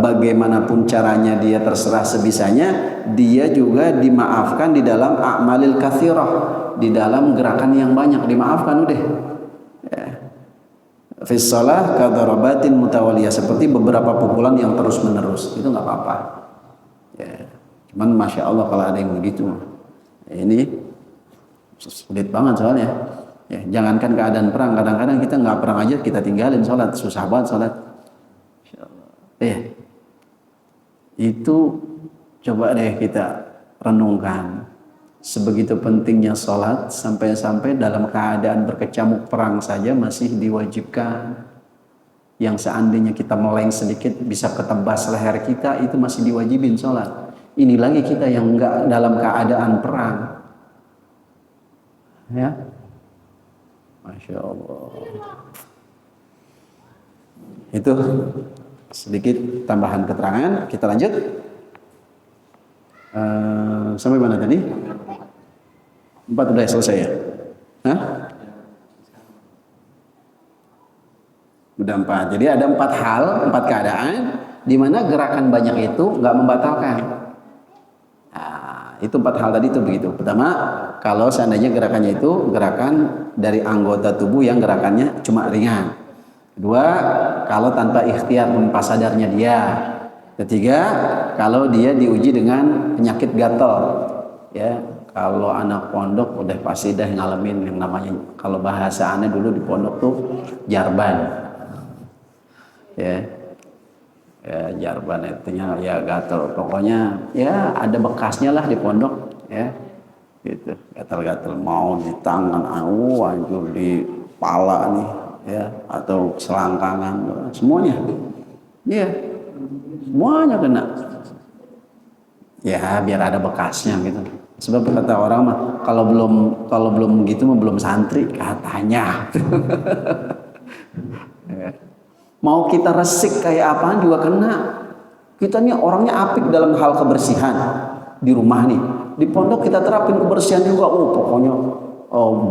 bagaimanapun caranya dia terserah sebisanya, dia juga dimaafkan di dalam a'malil katsirah, di dalam gerakan yang banyak dimaafkan udah. Ya. Fi shalah ka darabatin mutawaliyah, seperti beberapa pukulan yang terus menerus, itu nggak apa-apa. Ya. Cuman masya Allah kalau ada yang begitu, ini sulit banget soalnya. Ya, jangankan keadaan perang, kadang-kadang kita nggak perang aja kita tinggalin sholat, susah banget sholat. Itu coba deh kita renungkan, sebegitu pentingnya sholat sampai-sampai dalam keadaan berkecamuk perang saja masih diwajibkan. Yang seandainya kita meleng sedikit bisa ketebas leher kita, itu masih diwajibin sholat. Ini lagi kita yang enggak dalam keadaan perang, ya, masya Allah. Itu sedikit tambahan keterangan. Kita lanjut. Sampai mana tadi? 4 udah selesai ya? Hah? Udah 4. Jadi ada 4 hal, 4 keadaan di mana gerakan banyak itu nggak membatalkan. Nah, itu 4 hal tadi itu begitu. Pertama, kalau seandainya gerakannya itu gerakan dari anggota tubuh yang gerakannya cuma ringan. Kedua, kalau tanpa ikhtiar tanpa sadarnya dia. Ketiga, kalau dia diuji dengan penyakit gatal. Ya, kalau anak pondok udah pasti dah ngalamin yang namanya, kalau bahasa aneh dulu di pondok tuh jarban. Ya, jarban artinya ya gatal. Pokoknya ya ada bekasnya lah di pondok. Ya, gitu. Gatal-gatal mau di tangan, anjur di kepala nih. Ya, atau selangkangan, semuanya, ya, semuanya kena. Ya, biar ada bekasnya gitu. Sebab kata orang mah kalau belum gitu mah belum santri katanya. Ya. Mau kita resik kayak apaan juga kena. Kita nih orangnya apik dalam hal kebersihan di rumah nih. Di pondok kita terapin kebersihan juga. Pokoknya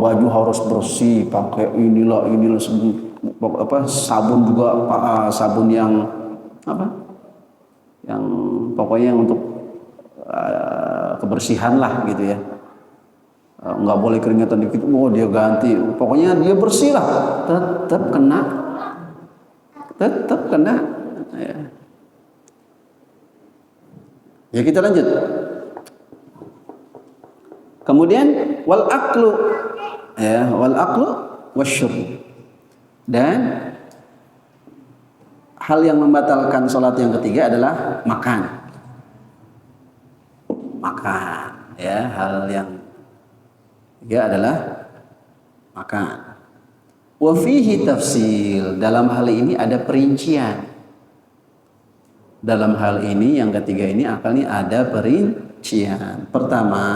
baju harus bersih, pakai inilah sabun juga, sabun yang yang pokoknya yang untuk kebersihan lah gitu ya. Nggak boleh keringatan dikit, dia ganti, pokoknya dia bersih lah. Tetap kena. Ya kita lanjut. Kemudian wal aklu wasyurb, dan hal yang membatalkan sholat yang ketiga adalah makan, ya, hal yang ketiga adalah makan. Wa fihi tafsil, dalam hal ini ada perincian. Dalam hal ini yang ketiga ini ada perincian. Pertama,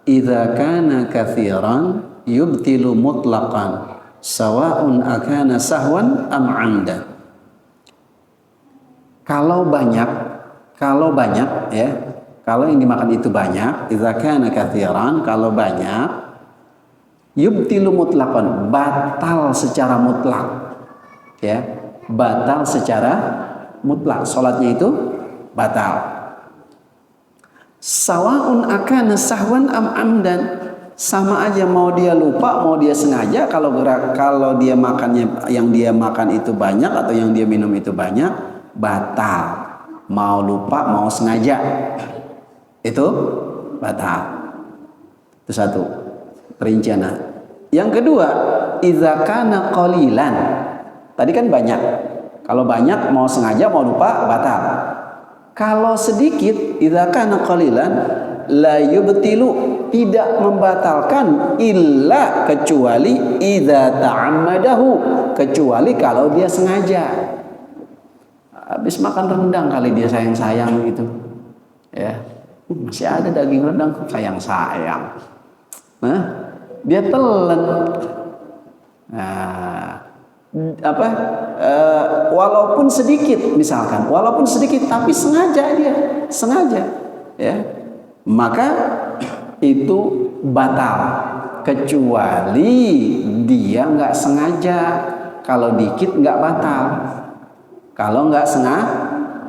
idza kana katsiran yubtilu mutlaqan sawa'un akana sahwan am 'amdan. Kalau banyak ya, kalau yang dimakan itu banyak, idza kana katsiran, kalau banyak, yubtilu mutlaqan, batal secara mutlak. Ya, batal secara mutlak, salatnya itu batal. Sawa'un akana sahwan am amdan, sama aja mau dia lupa mau dia sengaja. Kalau dia makannya, yang dia makan itu banyak atau yang dia minum itu banyak, batal. Mau lupa mau sengaja itu batal. Itu satu perincian. Yang kedua, idza kana qalilan, tadi kan banyak. Kalau banyak mau sengaja mau lupa batal. Kalau sedikit, idza kana qalilan la yubtilu, tidak membatalkan, illa kecuali idza ta'ammadahu, kecuali kalau dia sengaja. Habis makan rendang kali dia sayang-sayang gitu. Ya. Masih ada daging rendang, sayang. Nah, dia telan. Nah, walaupun sedikit, misalkan, walaupun sedikit, tapi sengaja, ya, maka itu batal. Kecuali dia nggak sengaja. Kalau dikit nggak batal. Kalau nggak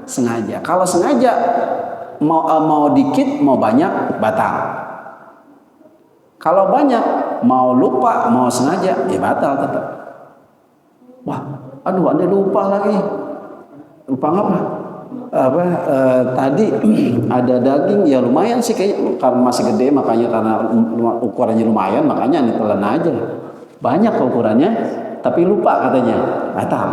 sengaja. Kalau sengaja mau dikit, mau banyak, batal. Kalau banyak, mau lupa, mau sengaja, ya batal tetap. Wah, aduh, Anda lupa lagi. Lupa apa? Tadi ada daging, ya lumayan sih kayaknya, karena masih gede, makanya karena ukurannya lumayan, makanya ditelan aja. Banyak ukurannya, tapi lupa katanya, batal.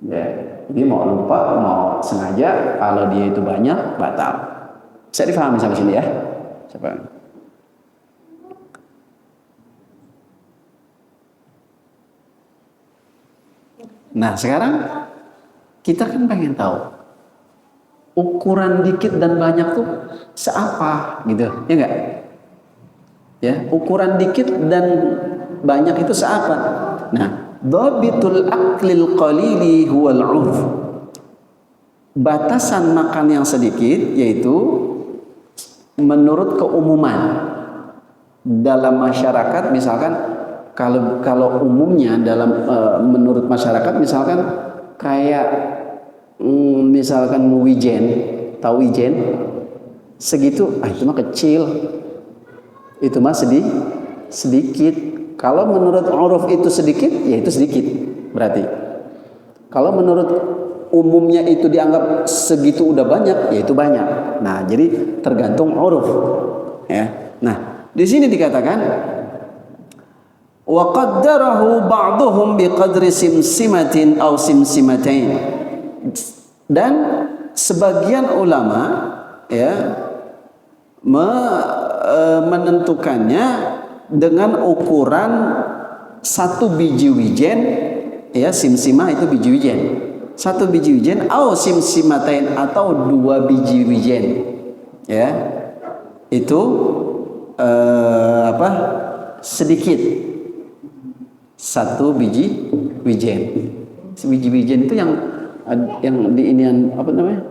Ya, jadi mau lupa, mau sengaja, kalau dia itu banyak, batal. Bisa difahami sampai sini ya? Siapa? Nah, sekarang kita kan pengen tahu ukuran dikit dan banyak tuh seapa gitu, ya enggak? Ya, ukuran dikit dan banyak itu seapa? Nah, dhabitul aklil qalili huwal 'urf. Batasan makan yang sedikit yaitu menurut keumuman dalam masyarakat, misalkan kalau umumnya dalam menurut masyarakat, misalkan kayak misalkan wijen, tahu wijen? Segitu, itu mah kecil. Itu mah sedikit. Kalau menurut uruf itu sedikit, ya itu sedikit berarti. Kalau menurut umumnya itu dianggap segitu udah banyak, ya itu banyak. Nah, jadi tergantung uruf. Ya. Nah, di sini dikatakan wa qaddarahu ba'dhum biqadri simsimatin aw simsimatain. Dan sebagian ulama ya menentukannya dengan ukuran satu biji wijen, ya, simsimah itu biji wijen, satu biji wijen, atau simsimatain atau dua biji wijen, ya, itu sedikit, satu biji wijen. Biji wijen itu yang di inian apa namanya?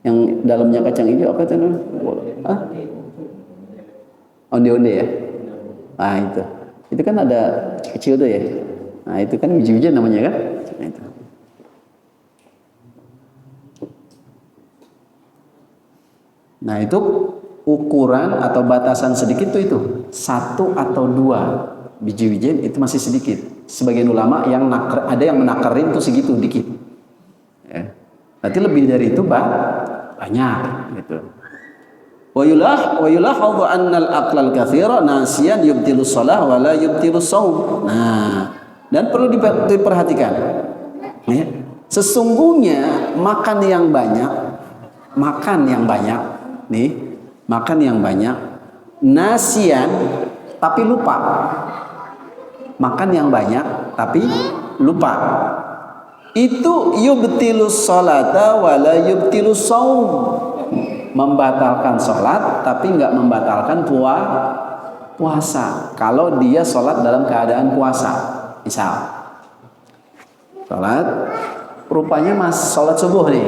Yang dalamnya kacang hijau apa itu namanya? Onde-onde ya. Nah, itu kan ada kecil tuh ya. Nah, itu kan biji wijen namanya kan? Nah, itu. Nah, itu ukuran atau batasan sedikit tuh itu. Satu atau dua biji wijen itu masih sedikit. Sebagian ulama ada yang menakarin tuh segitu dikit. Ya. Nanti lebih dari itu banyak gitu. Wa yulahadhu anna al-aqlal katsira nasiyan yubtilu shalah wa la yubtilu shaum. Nah, dan perlu diperhatikan. Ya. Sesungguhnya makan yang banyak nasiyan tapi lupa. Makan yang banyak tapi lupa. Itu yubtilus sholata wala yubtilus shaum. Membatalkan sholat tapi nggak membatalkan puasa. Kalau dia sholat dalam keadaan puasa, misal sholat, rupanya sholat subuh nih,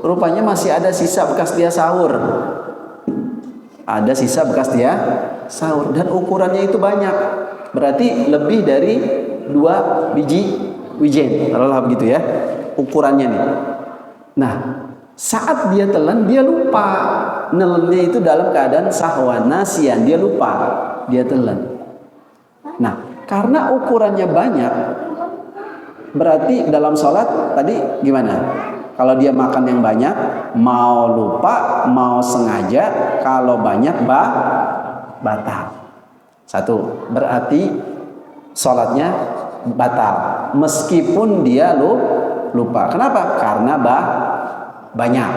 rupanya masih ada sisa bekas dia sahur, dan ukurannya itu banyak, berarti lebih dari 2 biji wijen, kalau begitu ya ukurannya nih. Nah, saat dia telan, dia lupa. Nelennya itu dalam keadaan sahwan nasian, dia lupa, dia telan. Nah, karena ukurannya banyak, berarti dalam sholat tadi gimana? Kalau dia makan yang banyak, mau lupa, mau sengaja, kalau banyak batal. Satu, berarti sholatnya batal, meskipun dia lupa. Kenapa? Karena banyak.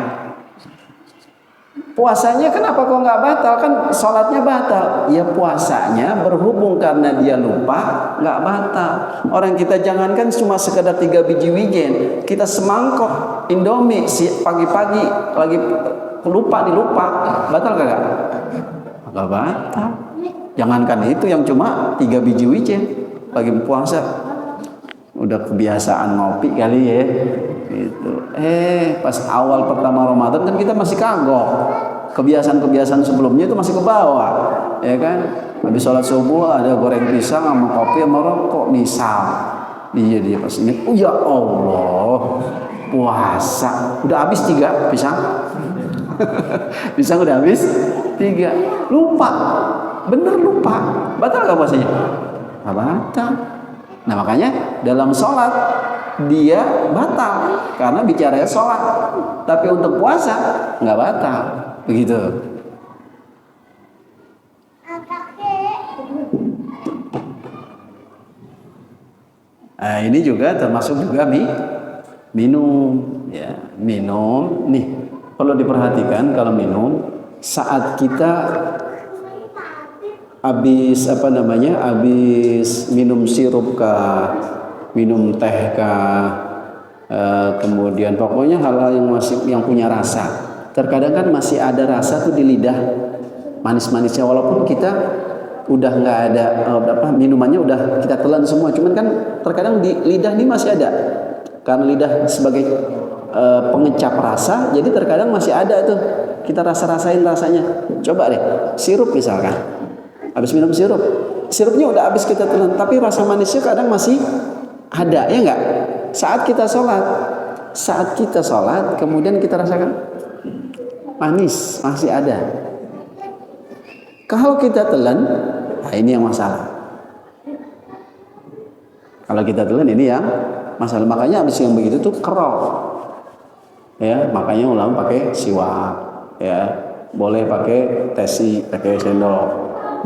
Puasanya kenapa kok nggak batal? Kan sholatnya batal. Ya puasanya berhubung karena dia lupa nggak batal. Orang kita jangankan cuma sekedar 3 biji wijen, kita semangkok Indomie pagi-pagi lagi lupa dilupa, batal kagak? Kagak batal. Jangankan itu yang cuma 3 biji wijen pagi puasa. Udah kebiasaan ngopi kali ya. Gitu. Pas awal pertama Ramadan kan kita masih kagok. Kebiasaan-kebiasaan sebelumnya itu masih ke bawah. Ya kan? Habis sholat subuh ada goreng pisang sama kopi sama rokok misal. Dia pas ingat, oh ya Allah, puasa udah habis 3 pisang. Pisang udah habis 3, lupa, bener lupa, batal gak puasanya? Gak batal. Nah makanya dalam sholat dia batal karena bicaranya sholat, tapi untuk puasa nggak batal, begitu. Nah, ini juga termasuk juga minum, ya minum nih. Kalau diperhatikan kalau minum saat kita habis habis minum sirup kah, minum teh kah, kemudian pokoknya hal-hal yang punya rasa. Terkadang kan masih ada rasa tuh di lidah, manis-manisnya walaupun kita udah nggak ada minumannya udah kita telan semua, cuman kan terkadang di lidah ini masih ada karena lidah sebagai pengecap rasa, jadi terkadang masih ada tuh kita rasain rasanya. Coba deh sirup misalkan, habis minum sirupnya udah habis kita telan, tapi rasa manisnya kadang masih ada, ya enggak? Saat kita sholat kemudian kita rasakan manis masih ada. Kalau kita telan, nah ini yang masalah. Kalau kita telan ini yang masalah. Makanya habis yang begitu tuh kerok. Ya, makanya ulama pakai siwak, ya. Boleh pakai tesi, pakai sendok.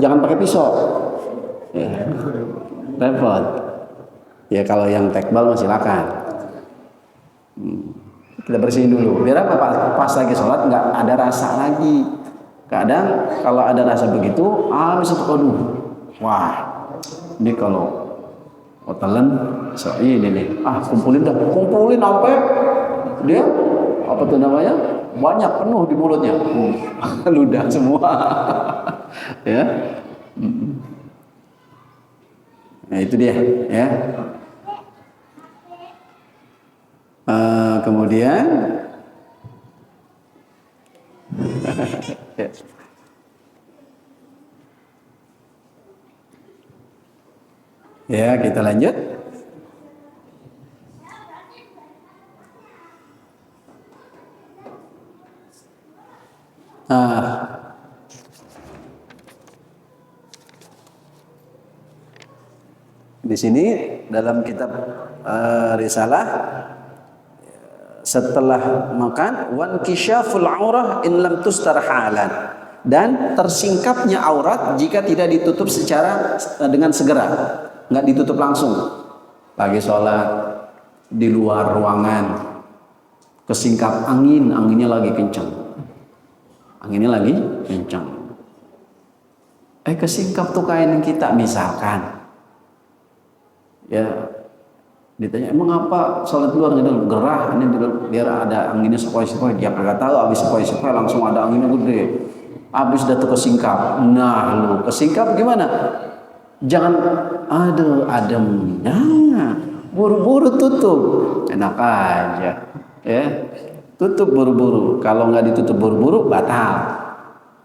Jangan pakai pisau. Ya. Repot. Ya kalau yang tekbal masih silakan. Kita bersihin dulu. Biar apa? Pas lagi sholat nggak ada rasa lagi. Kadang kalau ada rasa begitu, bisa aduh, wah, ini kalau telan, ini nih, kumpulin sampai dia apa tuh namanya banyak penuh di mulutnya, ludah semua, ya. Nah itu dia, ya. Kemudian ya kita lanjut. Di sini dalam kitab Risalah setelah makan wan kisyaful aurah in lam tustar halan, dan tersingkapnya aurat jika tidak ditutup secara dengan segera, nggak ditutup langsung. Lagi sholat di luar ruangan kesingkap anginnya lagi kencang, kesingkap tuh kain kita misalkan, ya ditanya emang apa sholat luar gitu, gerah ini biar ada anginnya sepoi-sepoi. Dia kagak tahu, habis sepoi-sepoi langsung ada anginnya gede, habis dah tuh kesingkap. Nah lu kesingkap gimana? Jangan ademnya, buru-buru tutup, enak aja, ya tutup buru-buru. Kalau nggak ditutup buru-buru batal,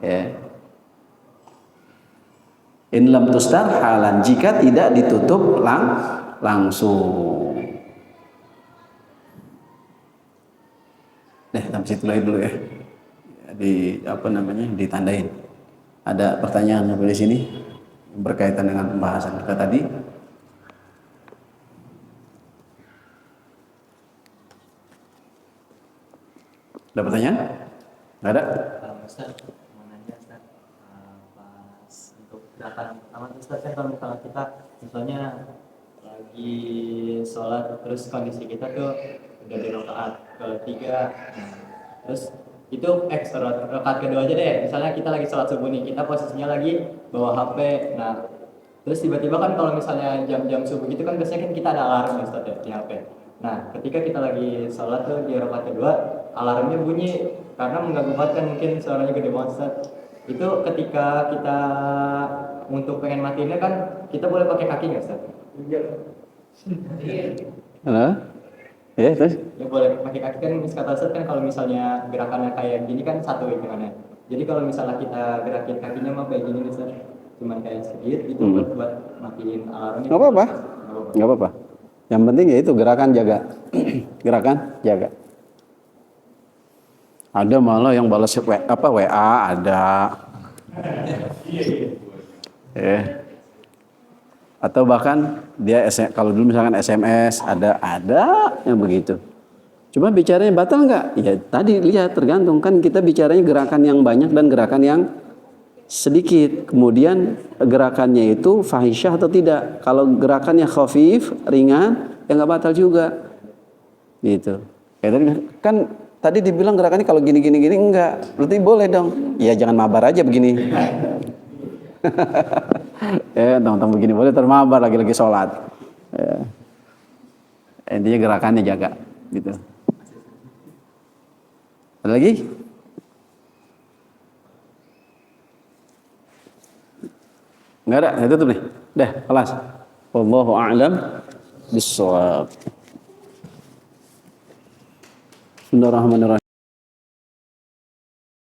ya. In lam tustar halan, jika tidak ditutup langsung. Sampai situ lagi dulu ya. Ditandain. Ada pertanyaan sampai di sini berkaitan dengan pembahasan kita tadi. Ada pertanyaan? Nggak ada? Ustaz, mau nanya Ustaz, pas untuk gerakan pertama Ustaz, kan kalau misalnya kita lagi sholat terus kondisi kita tuh udah di rakaat ketiga, terus itu rakaat kedua aja deh, misalnya kita lagi sholat subuh nih, kita posisinya lagi bawa HP, terus tiba-tiba kan kalau misalnya jam-jam subuh gitu kan biasanya kan kita ada alarm Ustaz ya di HP. Nah, ketika kita lagi sholat tuh di rakaat kedua, alarmnya bunyi karena mengganggu banget kan, mungkin suaranya gede banget Ustaz. Itu ketika kita untuk pengen matiinnya kan kita boleh pakai kaki nggak Ustaz? Halo? Ya, terus? Ya boleh pakai kaki kan, kata Ustaz kan kalau misalnya gerakannya kayak gini kan satu hitungannya. Jadi kalau misalnya kita gerakin kakinya mah kayak gini Ustaz, cuman kayak sedikit itu buat matiin alarmnya. Nggak apa-apa. Nggak apa-apa. Yang penting ya itu gerakan jaga. Gerakan jaga. Ada malah yang balas WA ada. Atau bahkan dia kalau dulu misalkan SMS ada yang begitu. Cuma bicaranya batal nggak? Ya tadi lihat tergantung kan kita bicaranya gerakan yang banyak dan gerakan yang sedikit. Kemudian gerakannya itu fahisyah atau tidak. Kalau gerakannya khafif, ringan, ya nggak batal juga. Gitu. Ya, tadi dibilang gerakannya kalau gini enggak. Berarti boleh dong. Ya jangan mabar aja begini. Ya, teman-teman begini boleh termabar lagi sholat. Ya. Intinya gerakannya jaga. Gitu. Ada lagi? Enggak ada, saya tutup nih. Dah, kelas. Wallahu a'lam bissawab. Bismillahirrahmanirrahim.